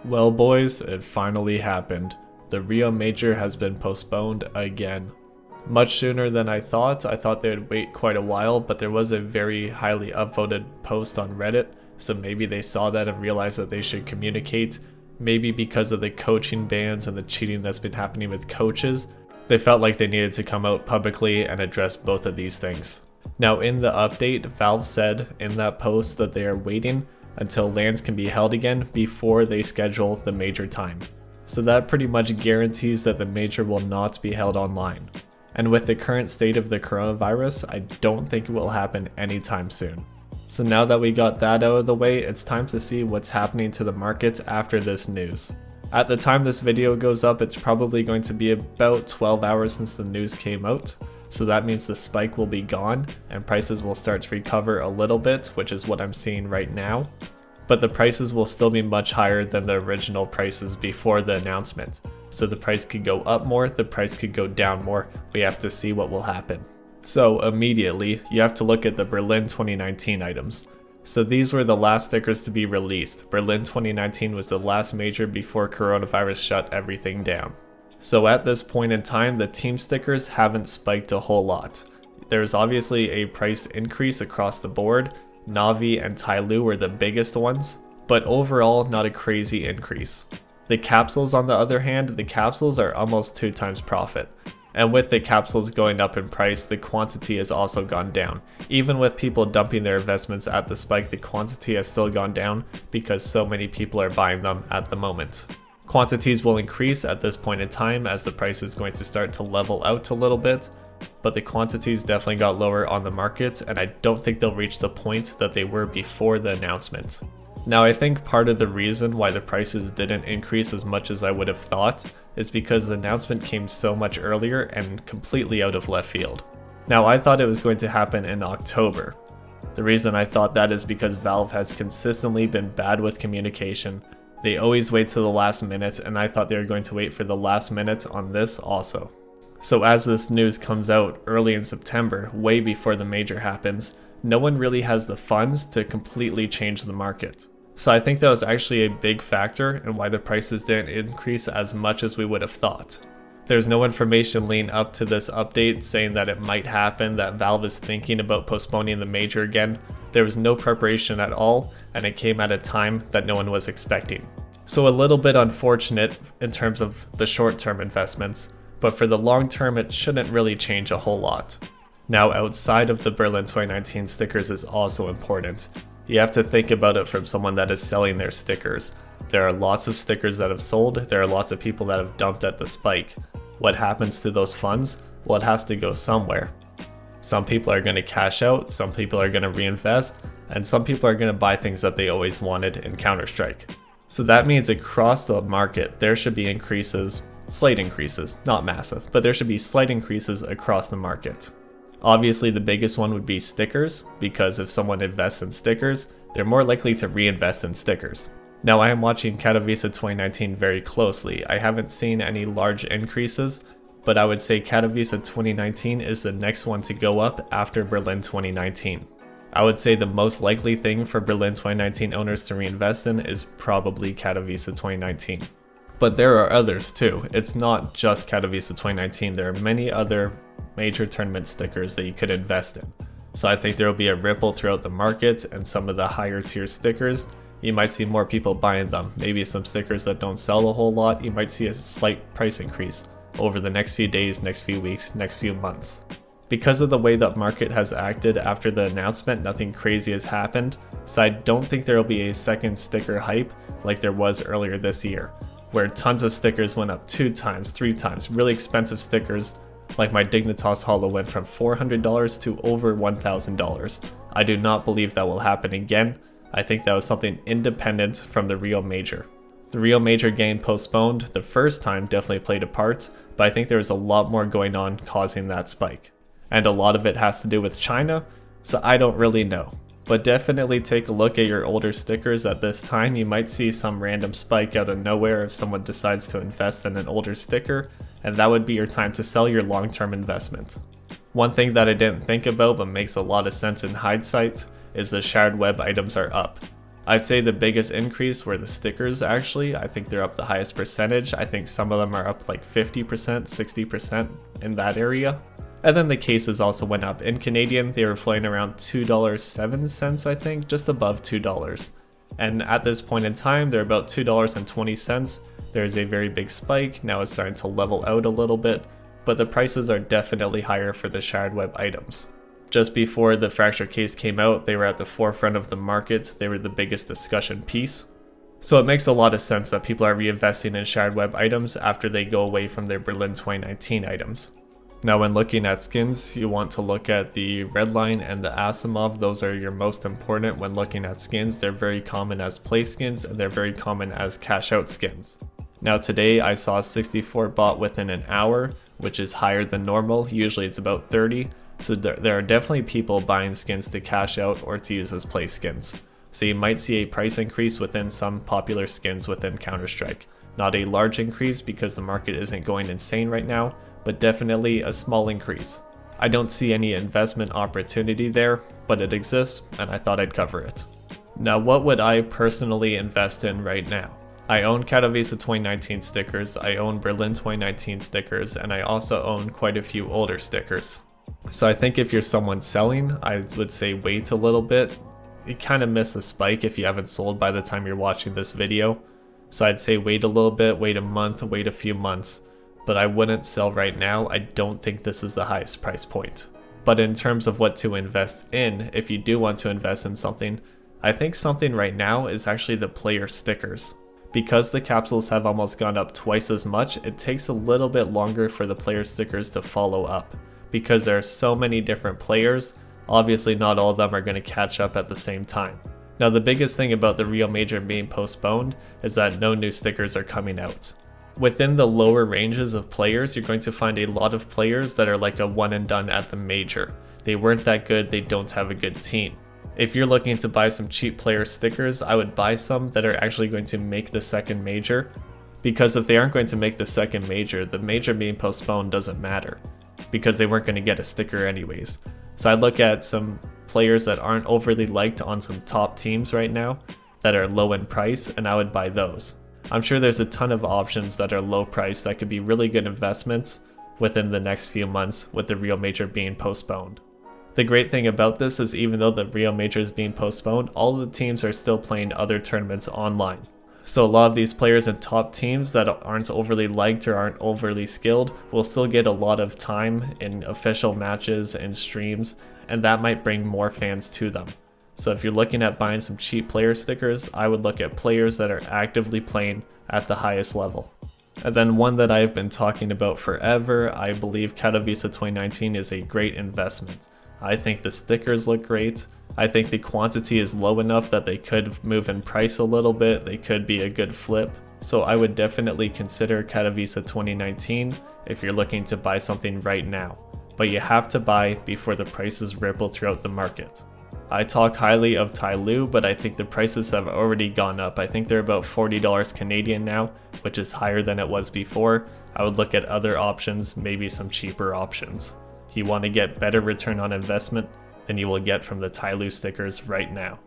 Well boys, it finally happened. The RIO major has been postponed again. Much sooner than I thought. I thought they would wait quite a while, but there was a very highly upvoted post on Reddit, so maybe they saw that and realized that they should communicate. Maybe because of the coaching bans and the cheating that's been happening with coaches, they felt like they needed to come out publicly and address both of these things. Now in the update, Valve said in that post that they are waiting until LANs can be held again before they schedule the major time. So that pretty much guarantees that the major will not be held online. And with the current state of the coronavirus, I don't think it will happen anytime soon. So now that we got that out of the way, it's time to see what's happening to the market after this news. At the time this video goes up, it's probably going to be about 12 hours since the news came out. So that means the spike will be gone and prices will start to recover a little bit, which is what I'm seeing right now. But the prices will still be much higher than the original prices before the announcement. So the price could go up more, the price could go down more. We have to see what will happen. So immediately, you have to look at the Berlin 2019 items. So these were the last stickers to be released. Berlin 2019 was the last major before coronavirus shut everything down. So at this point in time, the team stickers haven't spiked a whole lot. There's obviously a price increase across the board. Navi and Tyloo were the biggest ones, but overall not a crazy increase. The capsules on the other hand, the capsules are almost 2 times profit. And with the capsules going up in price, the quantity has also gone down. Even with people dumping their investments at the spike, the quantity has still gone down because so many people are buying them at the moment. Quantities will increase at this point in time as the price is going to start to level out a little bit, but the quantities definitely got lower on the market, and I don't think they'll reach the point that they were before the announcement. Now I think part of the reason why the prices didn't increase as much as I would have thought is because the announcement came so much earlier and completely out of left field. Now I thought it was going to happen in October. The reason I thought that is because Valve has consistently been bad with communication. They always wait to the last minute, and I thought they were going to wait for the last minute on this also. So as this news comes out early in September, way before the major happens, no one really has the funds to completely change the market. So I think that was actually a big factor in why the prices didn't increase as much as we would have thought. There's no information leading up to this update saying that it might happen, that Valve is thinking about postponing the major again. There was no preparation at all, and it came at a time that no one was expecting. So a little bit unfortunate in terms of the short-term investments, but for the long term it shouldn't really change a whole lot. Now outside of the Berlin 2019 stickers is also important. You have to think about it from someone that is selling their stickers. There are lots of stickers that have sold, there are lots of people that have dumped at the spike. What happens to those funds? Well, it has to go somewhere. Some people are going to cash out, some people are going to reinvest, and some people are going to buy things that they always wanted in Counter-Strike. So that means across the market there should be increases, slight increases, not massive, but there should be slight increases across the market. Obviously the biggest one would be stickers, because if someone invests in stickers, they're more likely to reinvest in stickers. Now I am watching Katowice 2019 very closely. I haven't seen any large increases, but I would say Katowice 2019 is the next one to go up after Berlin 2019. I would say the most likely thing for Berlin 2019 owners to reinvest in is probably Katowice 2019. But there are others too. It's not just Katowice 2019, there are many other major tournament stickers that you could invest in. So I think there will be a ripple throughout the market, and some of the higher tier stickers, you might see more people buying them. Maybe some stickers that don't sell a whole lot, you might see a slight price increase over the next few days, next few weeks, next few months. Because of the way that market has acted after the announcement, nothing crazy has happened, so I don't think there will be a second sticker hype like there was earlier this year, where tons of stickers went up 2 times, 3 times, really expensive stickers, like my Dignitas Holo went from $400 to over $1,000. I do not believe that will happen again. I think that was something independent from the RIO major. The RIO major getting postponed the first time definitely played a part, but I think there was a lot more going on causing that spike. And a lot of it has to do with China, so I don't really know. But definitely take a look at your older stickers at this time. You might see some random spike out of nowhere if someone decides to invest in an older sticker, and that would be your time to sell your long-term investment. One thing that I didn't think about but makes a lot of sense in hindsight is the shared web items are up. I'd say the biggest increase were the stickers actually. I think they're up the highest percentage. I think some of them are up like 50%, 60% in that area. And then the cases also went up. In Canadian, they were flying around $2.07, I think, just above $2. And at this point in time, they're about $2.20. There's a very big spike. Now it's starting to level out a little bit, but the prices are definitely higher for the shard web items. Just before the fracture case came out, they were at the forefront of the market. They were the biggest discussion piece. So it makes a lot of sense that people are reinvesting in shard web items after they go away from their Berlin 2019 items. Now when looking at skins, you want to look at the Redline and the Asimov. Those are your most important when looking at skins. They're very common as play skins and they're very common as cash out skins. Now today I saw 64 bought within an hour, which is higher than normal. Usually it's about 30. So there are definitely people buying skins to cash out or to use as play skins. So you might see a price increase within some popular skins within Counter-Strike. Not a large increase because the market isn't going insane right now, but definitely a small increase. I don't see any investment opportunity there, but it exists and I thought I'd cover it. Now what would I personally invest in right now? I own Katowice 2019 stickers, I own Berlin 2019 stickers, and I also own quite a few older stickers. So I think if you're someone selling, I would say wait a little bit. You kind of miss the spike if you haven't sold by the time you're watching this video. So I'd say wait a little bit, wait a month, wait a few months. But I wouldn't sell right now. I don't think this is the highest price point. But in terms of what to invest in, if you do want to invest in something, I think something right now is actually the player stickers. Because the capsules have almost gone up twice as much, it takes a little bit longer for the player stickers to follow up. Because there are so many different players, obviously not all of them are going to catch up at the same time. Now the biggest thing about the Rio Major being postponed is that no new stickers are coming out. Within the lower ranges of players, you're going to find a lot of players that are like a one and done at the major. They weren't that good, they don't have a good team. If you're looking to buy some cheap player stickers, I would buy some that are actually going to make the second major. Because if they aren't going to make the second major, the major being postponed doesn't matter. Because they weren't going to get a sticker anyways. So I'd look at some players that aren't overly liked on some top teams right now that are low in price, and I would buy those. I'm sure there's a ton of options that are low price that could be really good investments within the next few months with the Rio Major being postponed. The great thing about this is even though the Rio Major is being postponed, all the teams are still playing other tournaments online. So a lot of these players in top teams that aren't overly liked or aren't overly skilled will still get a lot of time in official matches and streams, and that might bring more fans to them. So if you're looking at buying some cheap player stickers, I would look at players that are actively playing at the highest level. And then one that I've been talking about forever, I believe Katowice 2019 is a great investment. I think the stickers look great. I think the quantity is low enough that they could move in price a little bit. They could be a good flip. So I would definitely consider Katowice 2019 if you're looking to buy something right now. But you have to buy before the prices ripple throughout the market. I talk highly of Tyloo, but I think the prices have already gone up. I think they're about $40 Canadian now, which is higher than it was before. I would look at other options, maybe some cheaper options. You want to get better return on investment than you will get from the Tyloo stickers right now.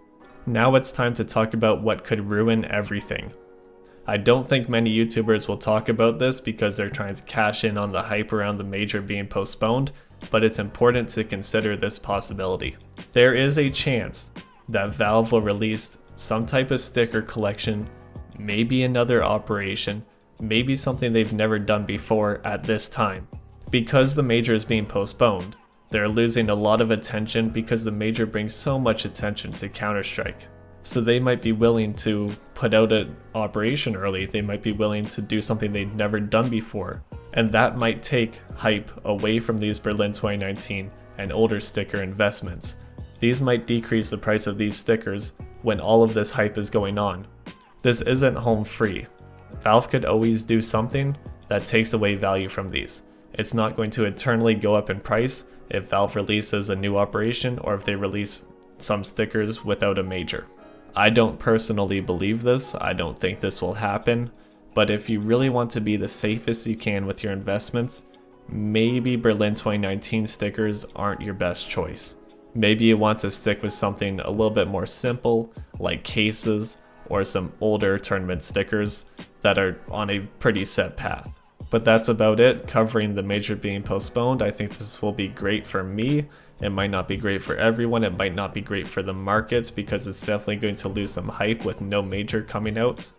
Now it's time to talk about what could ruin everything. I don't think many YouTubers will talk about this because they're trying to cash in on the hype around the major being postponed, but it's important to consider this possibility. There is a chance that Valve will release some type of sticker collection, maybe another operation, maybe something they've never done before at this time. Because the major is being postponed, they're losing a lot of attention because the major brings so much attention to Counter-Strike. So they might be willing to put out an operation early, they might be willing to do something they've never done before. And that might take hype away from these Berlin 2019 and older sticker investments. These might decrease the price of these stickers when all of this hype is going on. This isn't home free. Valve could always do something that takes away value from these. It's not going to eternally go up in price if Valve releases a new operation or if they release some stickers without a major. I don't personally believe this, I don't think this will happen, but if you really want to be the safest you can with your investments, maybe Berlin 2019 stickers aren't your best choice. Maybe you want to stick with something a little bit more simple, like cases or some older tournament stickers that are on a pretty set path. But that's about it covering the major being postponed. I think this will be great for me. It might not be great for everyone. It might not be great for the markets because it's definitely going to lose some hype with no major coming out.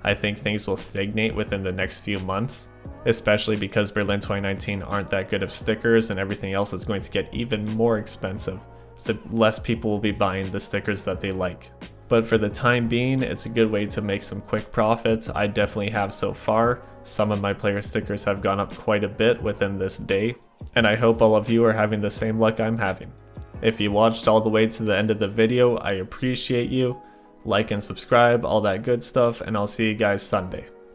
I think things will stagnate within the next few months, especially because Berlin 2019 aren't that good of stickers and everything else is going to get even more expensive, so less people will be buying the stickers that they like. But for the time being, it's a good way to make some quick profits. I definitely have so far. Some of my player stickers have gone up quite a bit within this day, and I hope all of you are having the same luck I'm having. If you watched all the way to the end of the video, I appreciate you. Like and subscribe, all that good stuff, and I'll see you guys Sunday.